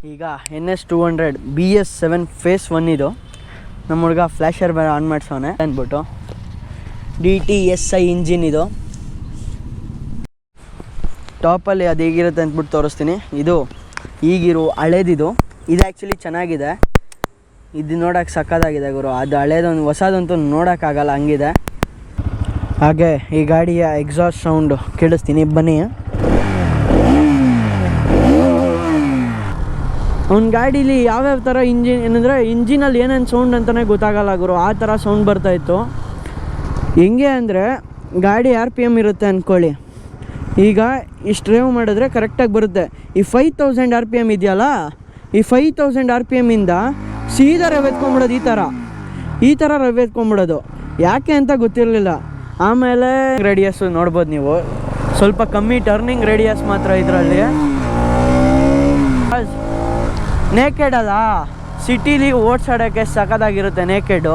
ಈಗ NS200 BS7 face 1 ಇದು. ನಮ್ಮ ಹುಡುಗ ಫ್ಲ್ಯಾಶರ್ ಬೇರೆ ಆನ್ ಮಾಡಿಸೋನೆ ಅಂದ್ಬಿಟ್ಟು. DTSI ಇಂಜಿನ್ ಇದು. ಟಾಪಲ್ಲಿ ಅದು ಹೇಗಿರುತ್ತೆ ಅಂದ್ಬಿಟ್ಟು ತೋರಿಸ್ತೀನಿ. ಇದು ಈಗಿರೋ ಹಳೇದಿದು. ಇದು ಆ್ಯಕ್ಚುಲಿ ಚೆನ್ನಾಗಿದೆ. ಇದು ನೋಡೋಕೆ ಸಕ್ಕತ್ತಾಗಿದೆ ಗುರು. ಅದು ಹಳೇದೊಂದು ಹೊಸದಂತೂ ನೋಡೋಕ್ಕಾಗಲ್ಲ, ಹಂಗಿದೆ. ಹಾಗೆ ಈ ಗಾಡಿಯ ಎಕ್ಸಾಸ್ಟ್ ಸೌಂಡು ಕೇಳಿಸ್ತೀನಿ, ಬನ್ನಿ. ಅವ್ನ ಗಾಡೀಲಿ ಯಾವ್ಯಾವ ಥರ ಇಂಜಿನ್ ಏನಂದರೆ ಇಂಜಿನಲ್ಲಿ ಏನೇನು ಸೌಂಡ್ ಅಂತಲೇ ಗೊತ್ತಾಗಲ್ಲ ಗುರು, ಆ ಥರ ಸೌಂಡ್ ಬರ್ತಾಯಿತ್ತು. ಹೆಂಗೆ ಅಂದರೆ ಗಾಡಿ RPM ಇರುತ್ತೆ ಅಂದ್ಕೊಳ್ಳಿ. ಈಗ ಇಷ್ಟು ಡ್ರೈವ್ ಮಾಡಿದ್ರೆ ಕರೆಕ್ಟಾಗಿ ಬರುತ್ತೆ. ಈ 5000 RPM ಇದೆಯಲ್ಲ, ಈ 5000 RPMಯಿಂದ ಸೀದಾ ರವ್ ಎತ್ಕೊಂಬಿಡೋದು. ಈ ಥರ ರವ್ ಎತ್ಕೊಂಬಿಡೋದು. ಯಾಕೆ ಅಂತ ಗೊತ್ತಿರಲಿಲ್ಲ. ಆಮೇಲೆ ರೇಡಿಯಸ್ಸು ನೋಡ್ಬೋದು ನೀವು, ಸ್ವಲ್ಪ ಕಮ್ಮಿ ಟರ್ನಿಂಗ್ ರೇಡಿಯಸ್ ಮಾತ್ರ ಇದರಲ್ಲಿ. ನೇಕೆಡ್ ಅದ ಸಿಟೀಲಿ ಓಡ್ಸಾಡೋಕ್ಕೆ ಸಖತ್ತಾಗಿರುತ್ತೆ. ನೇಕೆಡು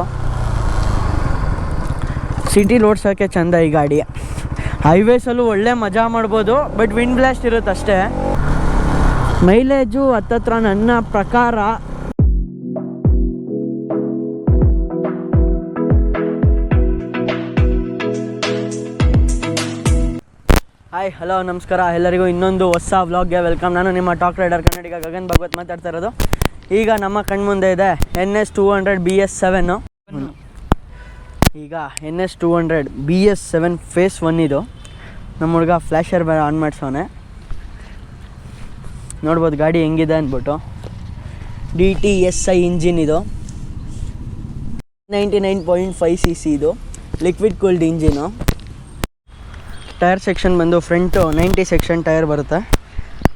ಸಿಟೀಲಿ ಓಡ್ಸೋಕ್ಕೆ ಚೆಂದ ಈ ಗಾಡಿ. ಹೈವೇಸಲ್ಲೂ ಒಳ್ಳೆ ಮಜಾ ಮಾಡ್ಬೋದು, ಬಟ್ ವಿಂಡ್ ಬ್ಲಾಸ್ಟ್ ಇರುತ್ತೆ ಅಷ್ಟೇ. ಮೈಲೇಜು ಹತ್ತತ್ರ ನನ್ನ ಪ್ರಕಾರ ಹಾಯ್ ಹಲೋ ನಮಸ್ಕಾರ ಎಲ್ಲರಿಗೂ. ಇನ್ನೊಂದು ಹೊಸ ವ್ಲಾಗ್ಗೆ ವೆಲ್ಕಮ್. ನಾನು ನಿಮ್ಮ ಟಾಕ್ ರೈಡರ್ ಕನ್ನಡಿಗ ಗಗನ್ ಭಾಗವತ್ ಮಾತಾಡ್ತಾ ಇರೋದು. ಈಗ ನಮ್ಮ ಕಣ್ಮುಂದೆ ಇದೆ NS200 BS7. ಈಗ NS200 BS7 ಫೇಸ್ 1 ಇದು. ನಮ್ಮ ಹುಡುಗ ಫ್ಲ್ಯಾಶರ್ ಬೇರೆ ಆನ್ ಮಾಡಿಸೋನೆ, ನೋಡ್ಬೋದು ಗಾಡಿ ಹೆಂಗಿದೆ ಅಂದ್ಬಿಟ್ಟು. DTSI ಇಂಜಿನ್ ಇದು. 99.5 cc ಇದು liquid cooled engine. Tyre section ಬಂದು ಫ್ರಂಟು 90 ಸೆಕ್ಷನ್ ಟೈರ್ ಬರುತ್ತೆ.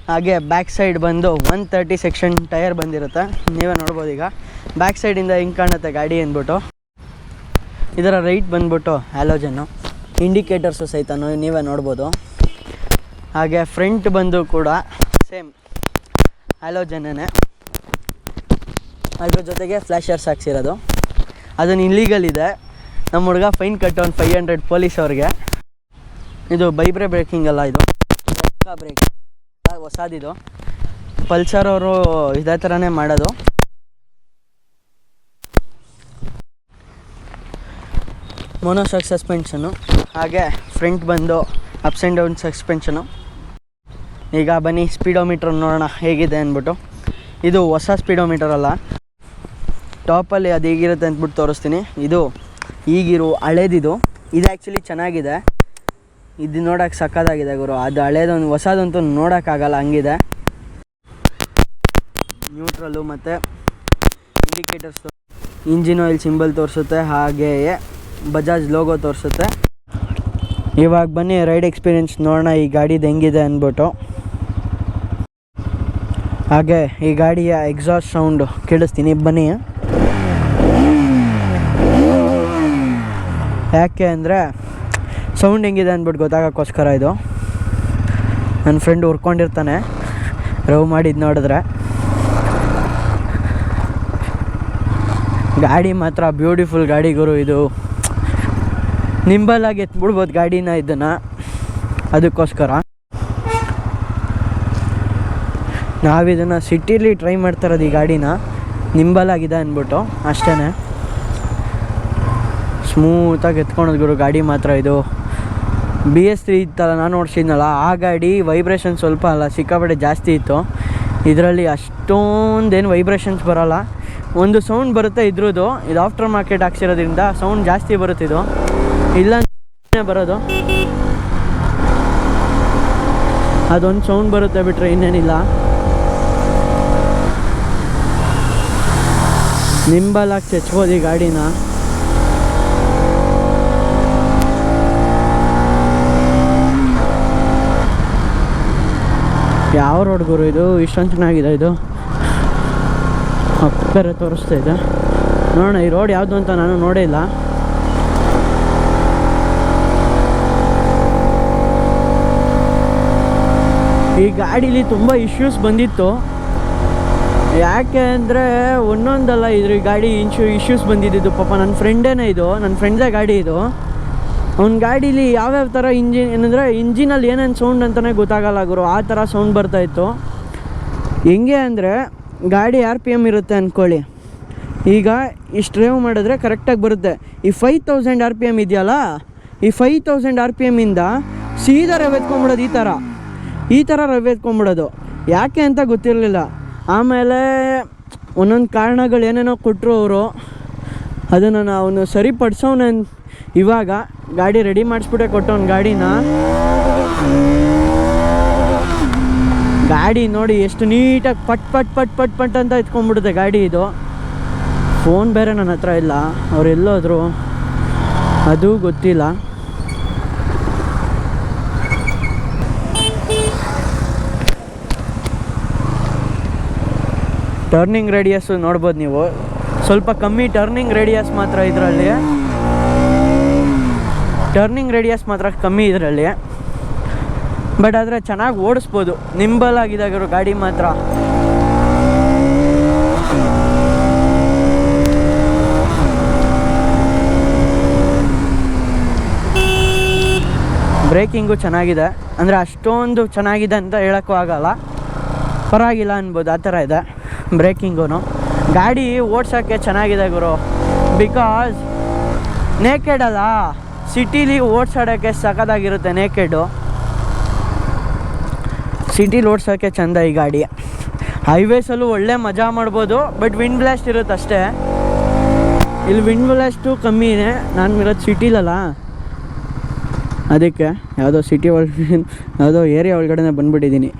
ಹಾಗೆ ಬ್ಯಾಕ್ ಸೈಡ್ ಬಂದು 130 ಸೆಕ್ಷನ್ ಟೈರ್ ಬಂದಿರುತ್ತೆ. ನೀವೇ ನೋಡ್ಬೋದು ಈಗ ಬ್ಯಾಕ್ ಸೈಡಿಂದ ಹಿಂಗೆ ಕಾಣುತ್ತೆ ಗಾಡಿ ಅಂದ್ಬಿಟ್ಟು. ಇದರ ರೈಟ್ ಬಂದ್ಬಿಟ್ಟು ಹ್ಯಾಲೋಜನ್ನು, ಇಂಡಿಕೇಟರ್ಸು ಸಹಿತ ನೀವೇ ನೋಡ್ಬೋದು. ಹಾಗೆ ಫ್ರಂಟ್ ಬಂದು ಕೂಡ ಸೇಮ್ ಹ್ಯಾಲೋಜನ್ನೇ, ಅದ್ರ ಜೊತೆಗೆ ಫ್ಲ್ಯಾಶರ್ಸ್ ಹಾಕ್ಸಿರೋದು. ಅದನ್ನು ಇಲ್ಲೀಗಲ್ ಇದೆ. ನಮ್ಮ ಹುಡುಗ ಫೈನ್ ಕಟ್ಟೋನು 500 ಪೊಲೀಸ್ ಅವ್ರಿಗೆ. ಇದು ಬೈಬ್ರೆ ಬ್ರೇಕಿಂಗ್ ಅಲ್ಲ, ಇದು ಪಕ್ಕಾ ಬ್ರೇಕ್ ಹೊಸದಿದು. ಪಲ್ಸರ್ ಅವರು ಇದೇ ಥರನೇ ಮಾಡೋದು. ಮೊನೋಶಾಕ್ ಸಸ್ಪೆನ್ಷನು. ಹಾಗೆ ಫ್ರಂಟ್ ಬಂದು ಅಪ್ಸ್ ಆ್ಯಂಡ್ ಡೌನ್ ಸಸ್ಪೆನ್ಷನು. ಈಗ ಬನ್ನಿ ಸ್ಪೀಡೋಮೀಟ್ರ್ ನೋಡೋಣ ಹೇಗಿದೆ ಅಂದ್ಬಿಟ್ಟು. ಇದು ಹೊಸ ಸ್ಪೀಡೋಮೀಟರ್ ಅಲ್ಲ, ಟಾಪಲ್ಲಿ ಅದು ಹೇಗಿರುತ್ತೆ ಅಂದ್ಬಿಟ್ಟು ತೋರಿಸ್ತೀನಿ. ಇದು ಈಗಿರೋ ಹಳೇದಿದು. ಇದು ಆ್ಯಕ್ಚುಲಿ ಚೆನ್ನಾಗಿದೆ. ಇದು ನೋಡೋಕೆ ಸಕ್ಕತ್ತಾಗಿದೆ ಗುರು. ಅದು ಹಳೇದೊಂದು ಹೊಸದಂತೂ ನೋಡೋಕ್ಕಾಗಲ್ಲ, ಹಂಗಿದೆ. ನ್ಯೂಟ್ರಲ್ಲು ಮತ್ತು ಇಂಡಿಕೇಟರ್ಸ್, ಇಂಜಿನ್ ಆಯಿಲ್ ಸಿಂಬಲ್ ತೋರಿಸುತ್ತೆ, ಹಾಗೆಯೇ ಬಜಾಜ್ ಲೋಗೋ ತೋರಿಸುತ್ತೆ. ಇವಾಗ ಬನ್ನಿ ರೈಡ್ ಎಕ್ಸ್ಪೀರಿಯೆನ್ಸ್ ನೋಡೋಣ ಈ ಗಾಡಿದು ಹೆಂಗಿದೆ ಅಂದ್ಬಿಟ್ಟು. ಹಾಗೆ ಈ ಗಾಡಿಯ ಎಕ್ಸಾಸ್ಟ್ ಸೌಂಡು ಕೇಳಿಸ್ತೀನಿ, ಬನ್ನಿ. ಯಾಕೆ ಅಂದರೆ ಸೌಂಡ್ ಹೆಂಗಿದೆ ಅಂದ್ಬಿಟ್ಟು ಗೊತ್ತಾಗೋಕ್ಕೋಸ್ಕರ. ಇದು ನನ್ನ ಫ್ರೆಂಡ್ ಹುರ್ಕೊಂಡಿರ್ತಾನೆ ರವ್ ಮಾಡಿದ್ದು ನೋಡಿದ್ರೆ. ಗಾಡಿ ಮಾತ್ರ ಬ್ಯೂಟಿಫುಲ್ ಗಾಡಿ ಗುರು. ಇದು ನಿಂಬಲಾಗಿ ಎತ್ಬಿಡ್ಬೋದು ಗಾಡಿನ, ಇದನ್ನು. ಅದಕ್ಕೋಸ್ಕರ ನಾವಿದನ್ನು ಸಿಟೀಲಿ ಟ್ರೈ ಮಾಡ್ತಾ ಇರೋದು ಈ ಗಾಡಿನ. ನಿಂಬಲಾಗಿದೆ ಅಂದ್ಬಿಟ್ಟು ಅಷ್ಟೇ. ಸ್ಮೂತಾಗಿ ಎತ್ಕೊಳೋದು ಗುರು ಗಾಡಿ ಮಾತ್ರ. ಇದು BS3 ಇತ್ತಲ್ಲ ನಾನು ಓಡಿಸಿದ್ನಲ್ಲ, ಆ ಗಾಡಿ ವೈಬ್ರೇಷನ್ ಸ್ವಲ್ಪ ಅಲ್ಲ ಸಿಕ್ಕಾಪಟ್ಟೆ ಜಾಸ್ತಿ ಇತ್ತು. ಇದರಲ್ಲಿ ಅಷ್ಟೊಂದೇನು ವೈಬ್ರೇಷನ್ಸ್ ಬರೋಲ್ಲ. ಒಂದು ಸೌಂಡ್ ಬರುತ್ತೆ ಇದ್ರದ್ದು. ಇದು ಆಫ್ಟರ್ ಮಾರ್ಕೆಟ್ ಹಾಕ್ಸಿರೋದ್ರಿಂದ ಸೌಂಡ್ ಜಾಸ್ತಿ ಬರುತ್ತೆ. ಇದು ಇಲ್ಲ ಬರೋದು, ಅದೊಂದು ಸೌಂಡ್ ಬರುತ್ತೆ ಬಿಟ್ಟರೆ ಇನ್ನೇನಿಲ್ಲ. ನಿಂಬಲಾಗಿ ಚೆಚ್ಬೋದು ಈ ಗಾಡಿನ. ಯಾವ ರೋಡ್ ಗುರು ಇದು, ಇಷ್ಟೊಂದು ಚೆನ್ನಾಗಿದೆ. ಇದು ಬೇರೆ ತೋರಿಸ್ತಾ ಇದೆ ನೋಡೋಣ. ಈ ರೋಡ್ ಯಾವುದು ಅಂತ ನಾನು ನೋಡೇ ಇಲ್ಲ. ಈ ಗಾಡೀಲಿ ತುಂಬ ಇಶ್ಯೂಸ್ ಬಂದಿತ್ತು. ಯಾಕೆ ಅಂದರೆ ಒಂದೊಂದಲ್ಲ, ಇದ್ರ ಗಾಡಿ ಇಶ್ಯೂಸ್ ಬಂದಿದ್ದು ಪಾಪ ನನ್ನ ಫ್ರೆಂಡೇನೇ. ಇದು ನನ್ನ ಫ್ರೆಂಡ್ದೇ ಗಾಡಿ ಇದು. ಅವ್ನ ಗಾಡೀಲಿ ಯಾವ್ಯಾವ ಥರ ಇಂಜಿನ್ ಏನಂದರೆ ಇಂಜಿನಲ್ಲಿ ಏನೇನು ಸೌಂಡ್ ಅಂತಲೇ ಗೊತ್ತಾಗಲ್ಲ ಗುರು, ಆ ಥರ ಸೌಂಡ್ ಬರ್ತಾಯಿತ್ತು. ಹೆಂಗೆ ಅಂದರೆ ಗಾಡಿ ಆರ್ ಪಿ ಎಮ್ ಇರುತ್ತೆ ಅಂದ್ಕೊಳ್ಳಿ. ಈಗ ಇಷ್ಟು ಡ್ರೈವ್ ಮಾಡಿದ್ರೆ ಕರೆಕ್ಟಾಗಿ ಬರುತ್ತೆ. ಈ 5000 RPM ಇದೆಯಲ್ಲ, ಈ 5000 RPMಯಿಂದ ಸೀದಾ ರವ್ ಎತ್ಕೊಂಡ್ಬಿಡೋದು. ಈ ಥರ ರವ್ ಎತ್ಕೊಂಡ್ಬಿಡೋದು. ಯಾಕೆ ಅಂತ ಗೊತ್ತಿರಲಿಲ್ಲ. ಆಮೇಲೆ ಒಂದೊಂದು ಕಾರಣಗಳು ಏನೇನೋ ಕೊಟ್ಟರು ಅವರು. ಅದನ್ನು ಅವನು ಸರಿಪಡಿಸೋನ. ಇವಾಗ ಗಾಡಿ ರೆಡಿ ಮಾಡಿಸ್ಬಿಟ್ಟೆ ಕೊಟ್ಟವನು ಗಾಡಿ ನೋಡಿ ಎಷ್ಟು ನೀಟಾಗಿ ಪಟ್ ಅಂತ ಎತ್ಕೊಂಡ್ಬಿಡುತ್ತೆ ಗಾಡಿ ಇದು. ಫೋನ್ ಬೇರೆ ನನ್ನ ಹತ್ರ ಇಲ್ಲ, ಅವ್ರು ಎಲ್ಲೋದ್ರು ಅದು ಗೊತ್ತಿಲ್ಲ. ಟರ್ನಿಂಗ್ ರೇಡಿಯಸ್ಸು ನೋಡ್ಬೋದು ನೀವು, ಸ್ವಲ್ಪ ಕಮ್ಮಿ ಟರ್ನಿಂಗ್ ರೇಡಿಯಸ್ ಮಾತ್ರ ಇದರಲ್ಲಿ. ಕಮ್ಮಿ ಇದರಲ್ಲಿ, ಬಟ್ ಆದರೆ ಚೆನ್ನಾಗಿ ಓಡಿಸ್ಬೋದು. ನಿಂಬಲ್ ಆಗಿದಾಗಿರೋ ಗಾಡಿ ಮಾತ್ರ. ಬ್ರೇಕಿಂಗು ಚೆನ್ನಾಗಿದೆ, ಅಂದರೆ ಅಷ್ಟೊಂದು ಚೆನ್ನಾಗಿದೆ ಅಂತ ಹೇಳೋಕ್ಕೂ ಆಗಲ್ಲ, ಪರವಾಗಿಲ್ಲ ಅನ್ಬೋದು, ಆ ಥರ ಇದೆ ಬ್ರೇಕಿಂಗೂ. ಗಾಡಿ ಓಡ್ಸೋಕ್ಕೆ ಚೆನ್ನಾಗಿದೆ ಗುರು, ಬಿಕಾಸ್ ನೇಕೆಡ್ ಅಲ್ಲ, ಸಿಟೀಲಿ ಓಡ್ಸಾಡೋಕ್ಕೆ ಸಖತ್ತಾಗಿರುತ್ತೆ ನೇಕೆಡು. ಸಿಟೀಲಿ ಓಡ್ಸೋಕ್ಕೆ ಚೆಂದ ಈ ಗಾಡಿ. ಹೈವೇಸಲ್ಲೂ ಒಳ್ಳೆ ಮಜಾ ಮಾಡ್ಬೋದು, ಬಟ್ ವಿಂಡ್ ಬ್ಲಾಸ್ಟ್ ಇರುತ್ತೆ ಅಷ್ಟೇ. ಇಲ್ಲಿ ವಿಂಡ್ ಬ್ಲಾಸ್ಟು ಕಮ್ಮಿನೇ. ನಾನು ಇರೋದು ಸಿಟಿಲಲ್ಲ, ಅದಕ್ಕೆ ಯಾವುದೋ ಸಿಟಿ ಯಾವುದೋ ಏರಿಯಾ ಒಳಗಡೆ ಬಂದುಬಿಟ್ಟಿದ್ದೀನಿ.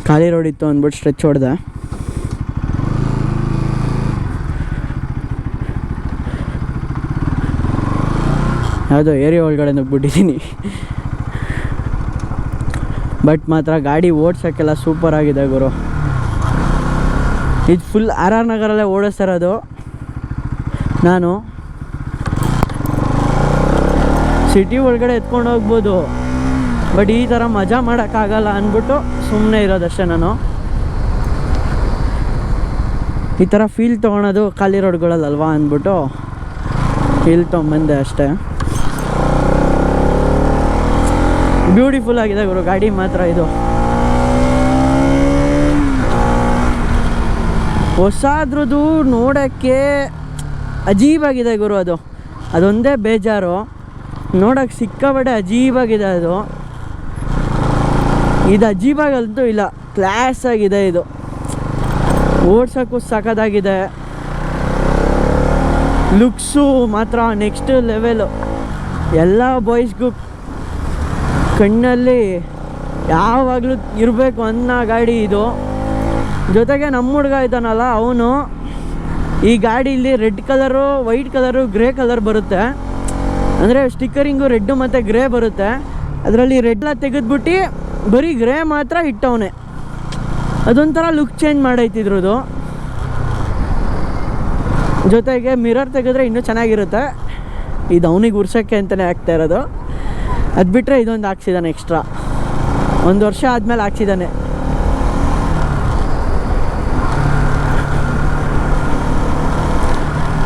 ಖಾಲಿ ರೋಡ್ ಇತ್ತು ಅಂದ್ಬಿಟ್ಟು ಸ್ಟ್ರೆಚ್ ಹೊಡೆದೆ. ಯಾವುದೋ ಏರಿಯಾ ಒಳಗಡೆ ನುಗ್ಬಿಟ್ಟಿದ್ದೀನಿ. ಬಟ್ ಮಾತ್ರ ಗಾಡಿ ಓಡ್ಸೋಕ್ಕೆಲ್ಲ ಸೂಪರ್ ಆಗಿದೆ ಗುರು. ಇದು ಫುಲ್ RR ನಗರಲ್ಲೇ ಓಡಿಸ್ತಾ ಇರೋದು ನಾನು. ಸಿಟಿ ಒಳಗಡೆ ಎತ್ಕೊಂಡು ಹೋಗ್ಬೋದು, ಬಟ್ ಈ ಥರ ಮಜಾ ಮಾಡೋಕ್ಕಾಗಲ್ಲ ಅಂದ್ಬಿಟ್ಟು ಸುಮ್ಮನೆ ಇರೋದಷ್ಟೇ ನಾನು. ಈ ಥರ ಫೀಲ್ ತೊಗೊಳೋದು ಖಾಲಿ ರೋಡ್ಗಳಲ್ಲಲ್ವಾ ಅಂದ್ಬಿಟ್ಟು ಫೀಲ್ ತೊಗೊಂಬಂದೆ ಅಷ್ಟೇ. ಬ್ಯೂಟಿಫುಲ್ ಆಗಿದೆ ಗುರು ಗಾಡಿ ಮಾತ್ರ. ಇದು ಹೊಸದ್ರದ್ದು ನೋಡೋಕ್ಕೆ ಅಜೀಬಾಗಿದೆ ಗುರು. ಅದೊಂದೇ ಬೇಜಾರು, ನೋಡೋಕ್ಕೆ ಸಿಕ್ಕಾಬಟ್ಟೆ ಅಜೀಬಾಗಿದೆ ಅದು. ಇದು ಅಜೀಬಾಗಂತೂ ಇಲ್ಲ, ಕ್ಲಾಸ್ ಆಗಿದೆ ಇದು. ಓಡ್ಸೋಕ್ಕೂ ಸಖತ್ತಾಗಿದೆ. ಲುಕ್ಸು ಮಾತ್ರ ನೆಕ್ಸ್ಟ್ ಲೆವೆಲು. ಎಲ್ಲ ಬಾಯ್ಸ್ಗೂ ಕಣ್ಣಲ್ಲಿ ಯಾವಾಗಲೂ ಇರಬೇಕು ಅನ್ನೋ ಗಾಡಿ ಇದು. ಜೊತೆಗೆ ನಮ್ಮ ಹುಡುಗ ಇದ್ದಾನಲ್ಲ, ಅವನು ಈ ಗಾಡೀಲಿ red colour, white colour, grey colour ಬರುತ್ತೆ. ಅಂದರೆ ಸ್ಟಿಕ್ಕರಿಂಗು ರೆಡ್ಡು ಮತ್ತು ಗ್ರೇ ಬರುತ್ತೆ. ಅದರಲ್ಲಿ ರೆಡ್ಲ ತೆಗೆದ್ಬಿಟ್ಟು ಬರೀ ಗ್ರೇ ಮಾತ್ರ ಇಟ್ಟವನೆ. ಅದೊಂಥರ ಲುಕ್ ಚೇಂಜ್ ಮಾಡೈತಿದ್ರದು. ಜೊತೆಗೆ ಮಿರರ್ ತೆಗೆದ್ರೆ ಇನ್ನೂ ಚೆನ್ನಾಗಿರುತ್ತೆ. ಇದು ಅವನಿಗೆ ಉರ್ಸೋಕ್ಕೆ ಅಂತಲೇ ಆಗ್ತಾ ಇರೋದು. ಅದು ಬಿಟ್ಟರೆ ಇದೊಂದು ಹಾಕ್ಸಿದ್ದಾನೆ ಎಕ್ಸ್ಟ್ರಾ, 1 ವರ್ಷ ಆದಮೇಲೆ ಹಾಕ್ಸಿದ್ದಾನೆ.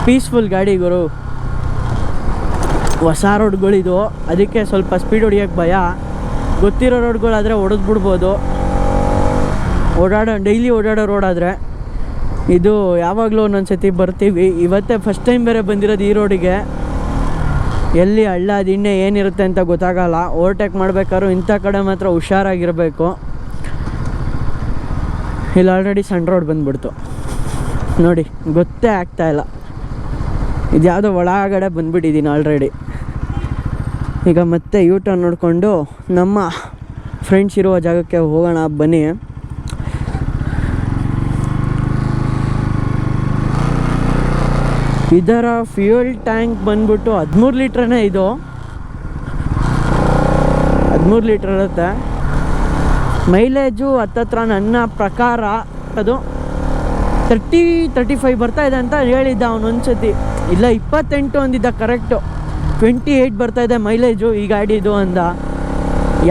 ಪೀಸ್ಫುಲ್ ಗಾಡಿ ಗುರು. ಹೊಸ ರೋಡ್ಗಳಿದು, ಅದಕ್ಕೆ ಸ್ವಲ್ಪ ಸ್ಪೀಡ್ ಹೊಡಿಯೋಕ್ಕೆ ಭಯ. ಗೊತ್ತಿರೋ ರೋಡ್ಗಳಾದರೆ ಹೊಡೆದ್ಬಿಡ್ಬೋದು, ಡೈಲಿ ಓಡಾಡೋ ರೋಡ್ ಆದರೆ. ಇದು ಯಾವಾಗಲೂ ಒಂದೊಂದು ಸತಿ ಬರ್ತೀವಿ. ಇವತ್ತೇ ಫಸ್ಟ್ ಟೈಮ್ ಬೇರೆ ಬಂದಿರೋದು ಈ ರೋಡಿಗೆ. ಎಲ್ಲಿ ಹಳ್ಳ ದಿಣ್ಣೆ ಏನಿರುತ್ತೆ ಅಂತ ಗೊತ್ತಾಗಲ್ಲ. ಓವರ್ಟೇಕ್ ಮಾಡಬೇಕಾದ್ರೂ ಇಂಥ ಕಡೆ ಮಾತ್ರ ಹುಷಾರಾಗಿರಬೇಕು. ಇಲ್ಲಿ ಆಲ್ರೆಡಿ ಸಣ್ಣ ರೋಡ್ ಬಂದುಬಿಡ್ತು ನೋಡಿ, ಗೊತ್ತೇ ಆಗ್ತಾಯಿಲ್ಲ. ಇದು ಯಾವುದೋ ಒಳಗಡೆ ಬಂದುಬಿಟ್ಟಿದ್ದೀನಿ ಆಲ್ರೆಡಿ. ಈಗ ಮತ್ತೆ ಟರ್ನ್ ನೋಡಿಕೊಂಡು ನಮ್ಮ ಫ್ರೆಂಡ್ಸ್ ಇರುವ ಜಾಗಕ್ಕೆ ಹೋಗೋಣ ಬನ್ನಿ. ಇದರ ಫ್ಯೂಯಲ್ ಟ್ಯಾಂಕ್ ಬಂದ್ಬಿಟ್ಟು 13 ಲೀಟ್ರನೇ. ಇದು 13 ಲೀಟ್ರ್ ಇರುತ್ತೆ. ಮೈಲೇಜು ಹತ್ತತ್ರ ನನ್ನ ಪ್ರಕಾರ ಅದು 30-35 ಬರ್ತಾ ಇದೆ ಅಂತ ಹೇಳಿದ್ದ ಅವನು ಒಂದ್ಸತಿ. ಇಲ್ಲ 28 ಅಂದಿದ್ದ, ಕರೆಕ್ಟು 28 ಬರ್ತಾಯಿದೆ ಮೈಲೇಜು ಈ ಗಾಡಿದು ಅಂದ.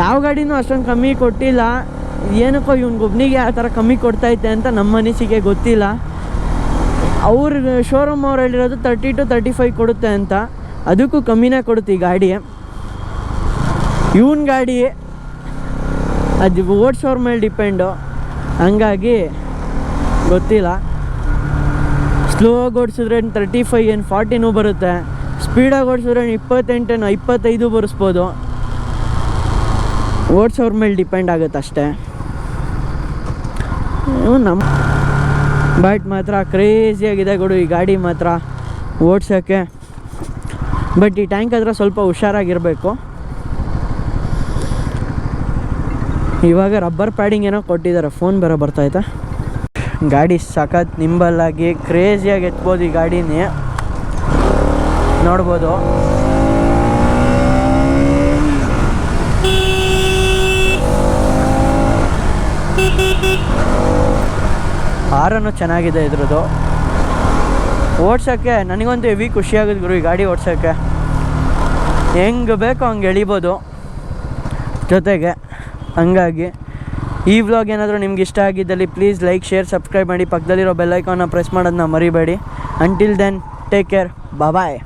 ಯಾವ ಗಾಡಿನೂ ಅಷ್ಟೊಂದು ಕಮ್ಮಿ ಕೊಟ್ಟಿಲ್ಲ. ಏನಕ್ಕೋ ಇವನಿಗೊಬ್ಬನಿಗೆ ಆ ಥರ ಕಮ್ಮಿ ಕೊಡ್ತೈತೆ ಅಂತ ನಮ್ಮ ಅನಿಸಿಕೆ ಗೊತ್ತಿಲ್ಲ. ಅವ್ರ ಶೋರೂಮ್ ಅವ್ರು ಹೇಳಿರೋದು 30-35 ಕೊಡುತ್ತೆ ಅಂತ. ಅದಕ್ಕೂ ಕಮ್ಮಿನೇ ಕೊಡುತ್ತೆ ಈ ಗಾಡಿ. ಇವನ್ ಗಾಡಿ ಅದು ಓಡಿಸೋರ ಮೇಲೆ ಡಿಪೆಂಡು, ಹಂಗಾಗಿ ಗೊತ್ತಿಲ್ಲ. ಸ್ಲೋವಾಗಿ ಓಡಿಸಿದ್ರೆ 35 ಏನು 40 ಬರುತ್ತೆ, ಸ್ಪೀಡಾಗಿ ಓಡಿಸಿದ್ರೆ 28 25 ಬರೆಸ್ಬೋದು. ಓಡಿಸೋರ ಮೇಲೆ ಡಿಪೆಂಡ್ ಆಗುತ್ತೆ ಅಷ್ಟೇ. ನಮ್ಮ ಬಟ್ ಮಾತ್ರ ಕ್ರೇಜಿಯಾಗಿದೆ ಗುಡು ಈ ಗಾಡಿ ಮಾತ್ರ ಓಡ್ಸೋಕ್ಕೆ. ಬಟ್ ಈ ಟ್ಯಾಂಕ್ ಹತ್ರ ಸ್ವಲ್ಪ ಹುಷಾರಾಗಿರಬೇಕು. ಇವಾಗ ರಬ್ಬರ್ ಪ್ಯಾಡಿಂಗ್ ಏನೋ ಕೊಟ್ಟಿದ್ದಾರೆ, ಫೋನ್ ಬೇರೆ ಬರ್ತಾಯಿದೆ. ಗಾಡಿ ಸಖತ್ ನಿಂಬಲ್ಲಾಗಿ ಕ್ರೇಜಿಯಾಗಿ ಎತ್ಬೋದು ಈ ಗಾಡಿನೇ ನೋಡ್ಬೋದು. ಹಾರನ್ನು ಚೆನ್ನಾಗಿದೆ ಇದ್ರದ್ದು. ಓಡ್ಸೋಕ್ಕೆ ನನಗಂತೂ ಹೆವಿ ಖುಷಿಯಾಗುತ್ತೆ ಗುರು ಈ ಗಾಡಿ ಓಡ್ಸೋಕ್ಕೆ. ಹೆಂಗೆ ಬೇಕೋ ಹಂಗೆ ಎಳಿಬೋದು ಜೊತೆಗೆ. ಹಂಗಾಗಿ ಈ ವ್ಲಾಗ್ ಏನಾದರೂ ನಿಮ್ಗೆ ಇಷ್ಟ ಆಗಿದ್ದಲ್ಲಿ ಪ್ಲೀಸ್ ಲೈಕ್, ಶೇರ್, ಸಬ್ಸ್ಕ್ರೈಬ್ ಮಾಡಿ. ಪಕ್ಕದಲ್ಲಿರೋ ಬೆಲ್ ಐಕಾನ್ನ ಪ್ರೆಸ್ ಮಾಡೋದನ್ನ ಮರಿಬೇಡಿ. ಅಂಟಿಲ್ ದೆನ್ ಟೇಕ್ ಕೇರ್, ಬಾಯ್.